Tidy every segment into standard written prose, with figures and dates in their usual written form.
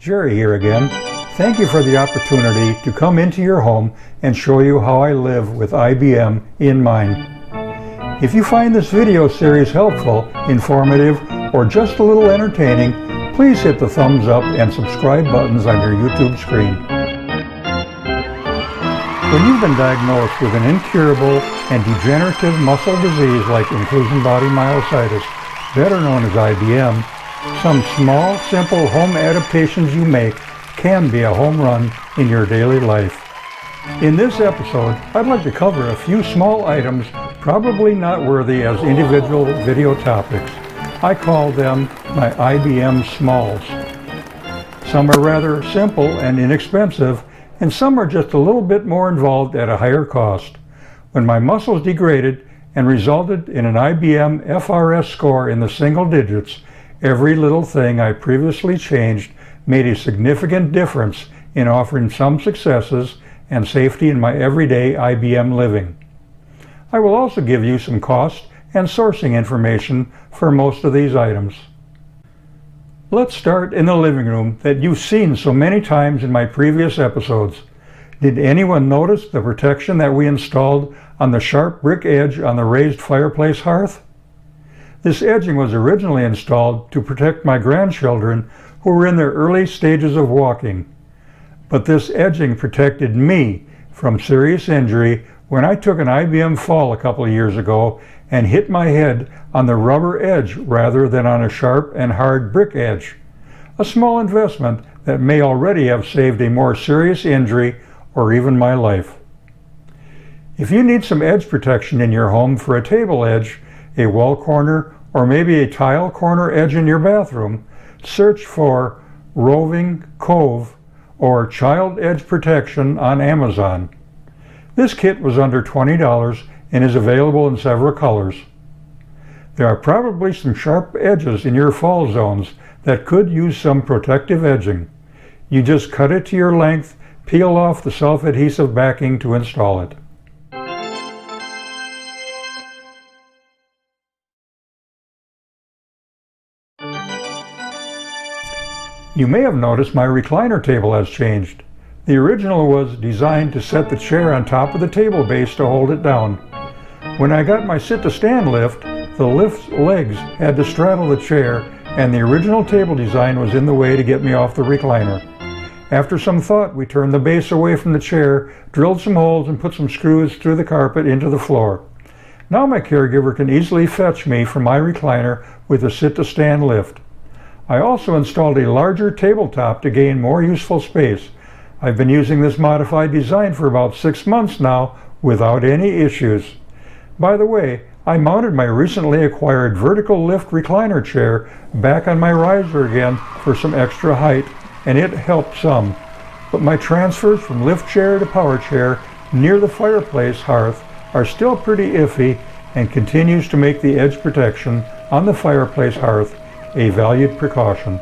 Jerry here again. Thank you for the opportunity to come into your home and show you how I live with IBM in mind. If you find this video series helpful, informative, or just a little entertaining, please hit the thumbs up and subscribe buttons on your YouTube screen. When you've been diagnosed with an incurable and degenerative muscle disease like Inclusion Body Myositis, better known as IBM, some small, simple home adaptations you make can be a home run in your daily life. In this episode, I'd like to cover a few small items probably not worthy as individual video topics. I call them my IBM Smalls. Some are rather simple and inexpensive, and some are just a little bit more involved at a higher cost. When my muscles degraded and resulted in an IBM FRS score in the single digits, every little thing I previously changed made a significant difference in offering some successes and safety in my everyday IBM living. I will also give you some cost and sourcing information for most of these items. Let's start in the living room that you've seen so many times in my previous episodes. Did anyone notice the protection that we installed on the sharp brick edge on the raised fireplace hearth? This edging was originally installed to protect my grandchildren who were in their early stages of walking. But this edging protected me from serious injury when I took an IBM fall a couple of years ago and hit my head on the rubber edge rather than on a sharp and hard brick edge. A small investment that may already have saved a more serious injury or even my life. If you need some edge protection in your home for a table edge, a wall corner, or maybe a tile corner edge in your bathroom, search for roving, cove, or child edge protection on Amazon. This kit was under $20 and is available in several colors. There are probably some sharp edges in your fall zones that could use some protective edging. You just cut it to your length, peel off the self-adhesive backing to install it. You may have noticed my recliner table has changed. The original was designed to set the chair on top of the table base to hold it down. When I got my sit-to-stand lift, the lift's legs had to straddle the chair, and the original table design was in the way to get me off the recliner. After some thought, we turned the base away from the chair, drilled some holes, and put some screws through the carpet into the floor. Now my caregiver can easily fetch me from my recliner with a sit-to-stand lift. I also installed a larger tabletop to gain more useful space. I've been using this modified design for about 6 months now without any issues. By the way, I mounted my recently acquired vertical lift recliner chair back on my riser again for some extra height, and it helped some. But my transfers from lift chair to power chair near the fireplace hearth are still pretty iffy and continues to make the edge protection on the fireplace hearth a valued precaution.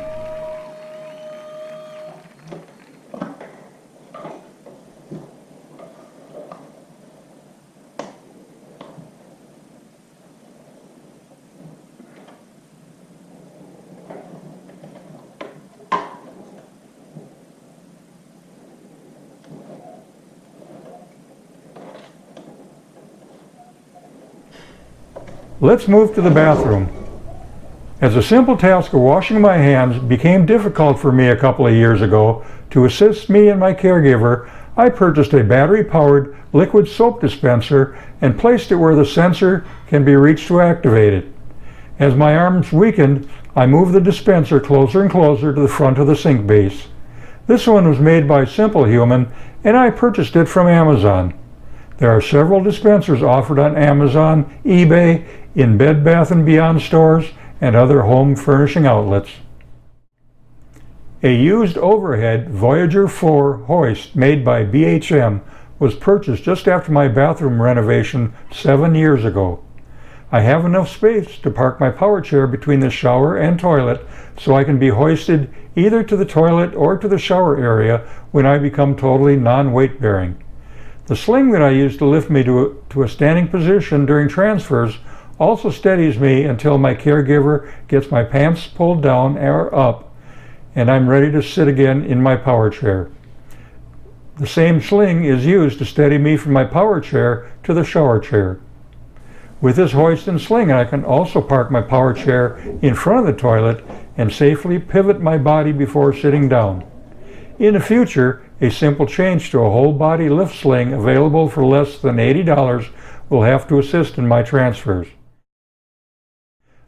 Let's move to the bathroom. As a simple task of washing my hands became difficult for me a couple of years ago, to assist me and my caregiver, I purchased a battery-powered liquid soap dispenser and placed it where the sensor can be reached to activate it. As my arms weakened, I moved the dispenser closer and closer to the front of the sink base. This one was made by Simple Human, and I purchased it from Amazon. There are several dispensers offered on Amazon, eBay, in Bed Bath & Beyond stores, and other home furnishing outlets. A used overhead Voyager 4 hoist made by BHM was purchased just after my bathroom renovation 7 years ago. I have enough space to park my power chair between the shower and toilet so I can be hoisted either to the toilet or to the shower area when I become totally non-weight bearing. The sling that I use to lift me to a standing position during transfers also steadies me until my caregiver gets my pants pulled down or up, and I'm ready to sit again in my power chair. The same sling is used to steady me from my power chair to the shower chair. With this hoist and sling, I can also park my power chair in front of the toilet and safely pivot my body before sitting down. In the future, a simple change to a whole body lift sling available for less than $80 will have to assist in my transfers.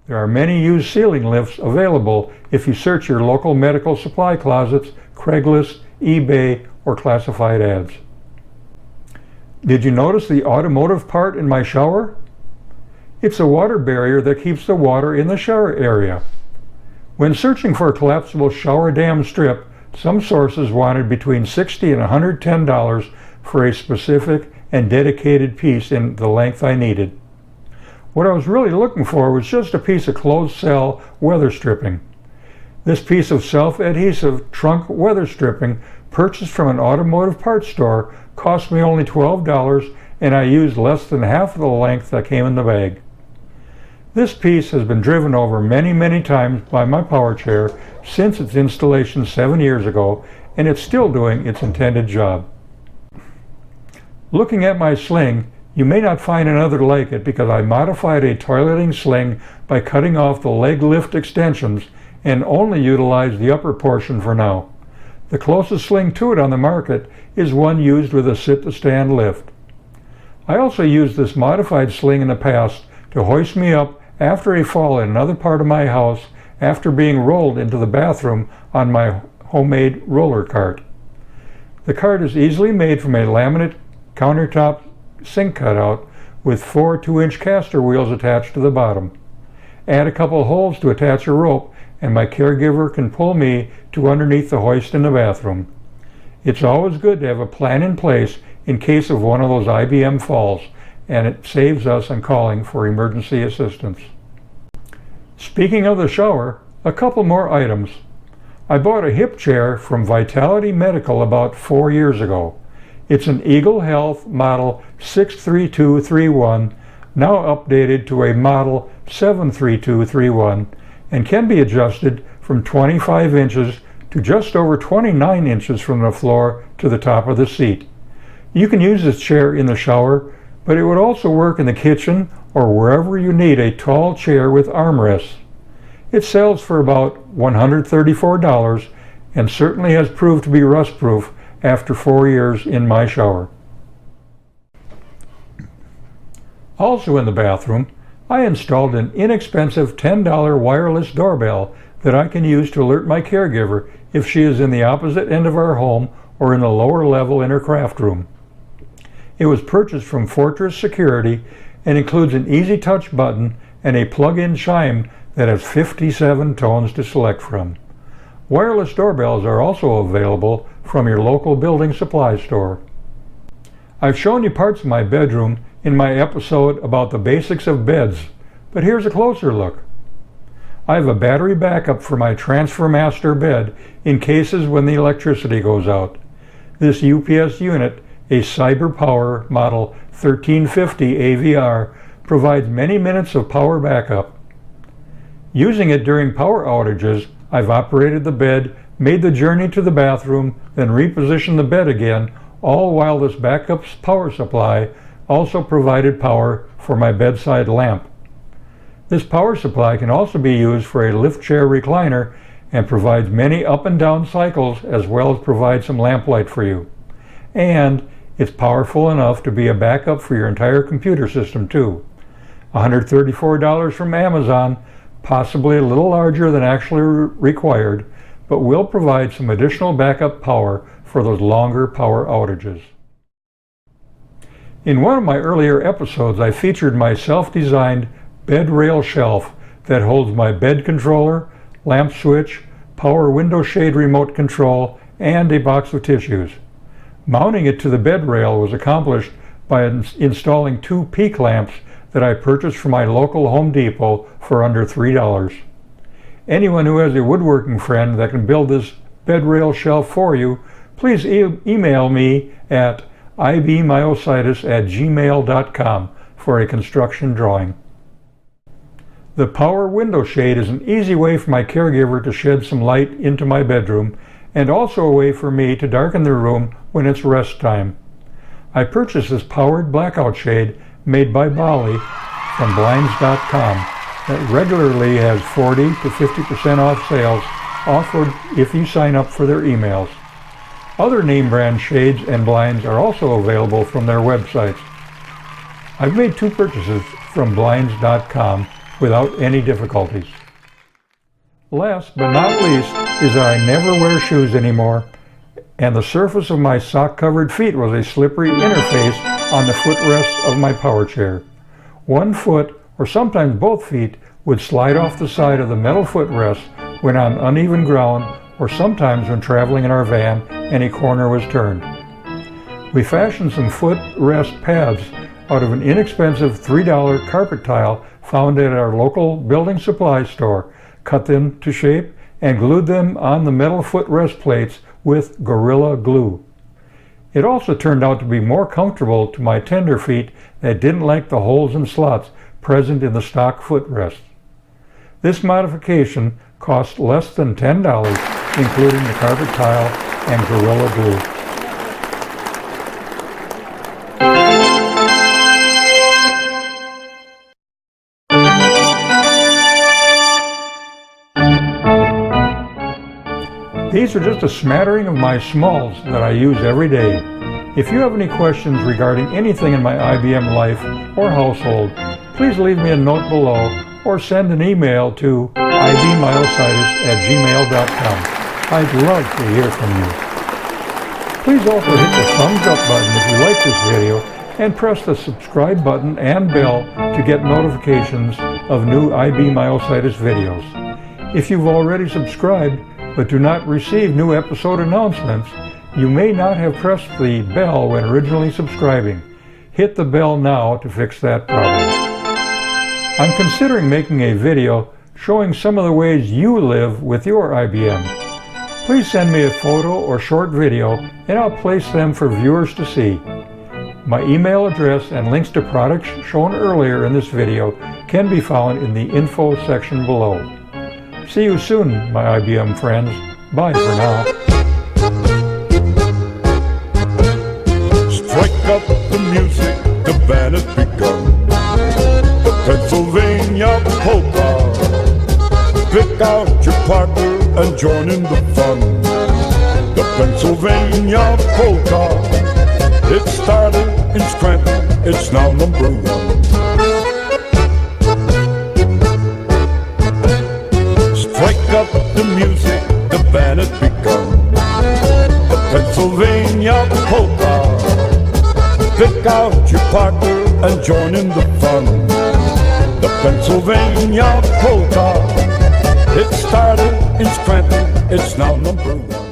There are many used ceiling lifts available if you search your local medical supply closets, Craigslist, eBay, or classified ads. Did you notice the automotive part in my shower? It's a water barrier that keeps the water in the shower area. When searching for a collapsible shower dam strip, some sources wanted between $60 and $110 for a specific and dedicated piece in the length I needed. What I was really looking for was just a piece of closed cell weather stripping. This piece of self-adhesive trunk weather stripping purchased from an automotive parts store cost me only $12, and I used less than half of the length that came in the bag. This piece has been driven over many times by my power chair since its installation 7 years ago, and it's still doing its intended job. Looking at my sling, you may not find another like it because I modified a toileting sling by cutting off the leg lift extensions and only utilized the upper portion for now. The closest sling to it on the market is one used with a sit-to-stand lift. I also used this modified sling in the past to hoist me up after a fall in another part of my house after being rolled into the bathroom on my homemade roller cart. The cart is easily made from a laminate countertop sink cutout with 4 2-inch caster wheels attached to the bottom. Add a couple holes to attach a rope and my caregiver can pull me to underneath the hoist in the bathroom. It's always good to have a plan in place in case of one of those IBM falls, and it saves us on calling for emergency assistance. Speaking of the shower, a couple more items. I bought a hip chair from Vitality Medical about 4 years ago. It's an Eagle Health model 63231, now updated to a model 73231, and can be adjusted from 25 inches to just over 29 inches from the floor to the top of the seat. You can use this chair in the shower, but it would also work in the kitchen or wherever you need a tall chair with armrests. It sells for about $134 and certainly has proved to be rust-proof after 4 years in my shower. Also in the bathroom, I installed an inexpensive $10 wireless doorbell that I can use to alert my caregiver if she is in the opposite end of our home or in the lower level in her craft room. It was purchased from Fortress Security and includes an easy touch button and a plug-in chime that has 57 tones to select from. Wireless doorbells are also available from your local building supply store. I've shown you parts of my bedroom in my episode about the basics of beds, but here's a closer look. I have a battery backup for my TransferMaster bed in cases when the electricity goes out. This UPS unit, a CYBERPOWER model 1350 AVR, provides many minutes of power backup. Using it during power outages, I've operated the bed, made the journey to the bathroom, then repositioned the bed again, all while this backup power supply also provided power for my bedside lamp. This power supply can also be used for a lift chair recliner and provides many up and down cycles as well as provide some lamp light for you. And it's powerful enough to be a backup for your entire computer system too. $134 from Amazon, possibly a little larger than actually required, but will provide some additional backup power for those longer power outages. In one of my earlier episodes, I featured my self-designed bed rail shelf that holds my bed controller, lamp switch, power window shade remote control, and a box of tissues. Mounting it to the bed rail was accomplished by installing 2 peak lamps that I purchased from my local Home Depot for under $3. Anyone who has a woodworking friend that can build this bed rail shelf for you, please email me at ibmyositis@gmail.com for a construction drawing. The power window shade is an easy way for my caregiver to shed some light into my bedroom, and also a way for me to darken the room when it's rest time. I purchased this powered blackout shade made by Bali from blinds.com that regularly has 40 to 50% off sales offered if you sign up for their emails. Other name brand shades and blinds are also available from their websites. I've made 2 purchases from blinds.com without any difficulties. Last but not least is that I never wear shoes anymore, and the surface of my sock-covered feet was a slippery interface on the footrest of my power chair. One foot, or sometimes both feet, would slide off the side of the metal footrest when on uneven ground, or sometimes when traveling in our van and a corner was turned. We fashioned some footrest pads out of an inexpensive $3 carpet tile found at our local building supply store, cut them to shape, and glued them on the metal footrest plates with Gorilla Glue. It also turned out to be more comfortable to my tender feet that didn't like the holes and slots present in the stock footrest. This modification cost less than $10, including the carpet tile and Gorilla Glue. These are just a smattering of my Smalls that I use every day. If you have any questions regarding anything in my IBM life or household, please leave me a note below or send an email to ibmyositis@gmail.com. I'd love to hear from you. Please also hit the thumbs up button if you like this video and press the subscribe button and bell to get notifications of new IB Myositis videos. If you've already subscribed but do not receive new episode announcements, you may not have pressed the bell when originally subscribing. Hit the bell now to fix that problem. I'm considering making a video showing some of the ways you live with your IBM. Please send me a photo or short video and I'll place them for viewers to see. My email address and links to products shown earlier in this video can be found in the info section below. See you soon, my IBM friends. Bye for now. Strike up the music, the band has begun. The Pennsylvania polka. Pick out your partner and join in the fun. The Pennsylvania polka. It started in Scranton, it's now #1. Strike up the music, the band has begun. The Pennsylvania polka. Pick out your partner and join in the fun. The Pennsylvania polka. It started in Scranton, it's now #1.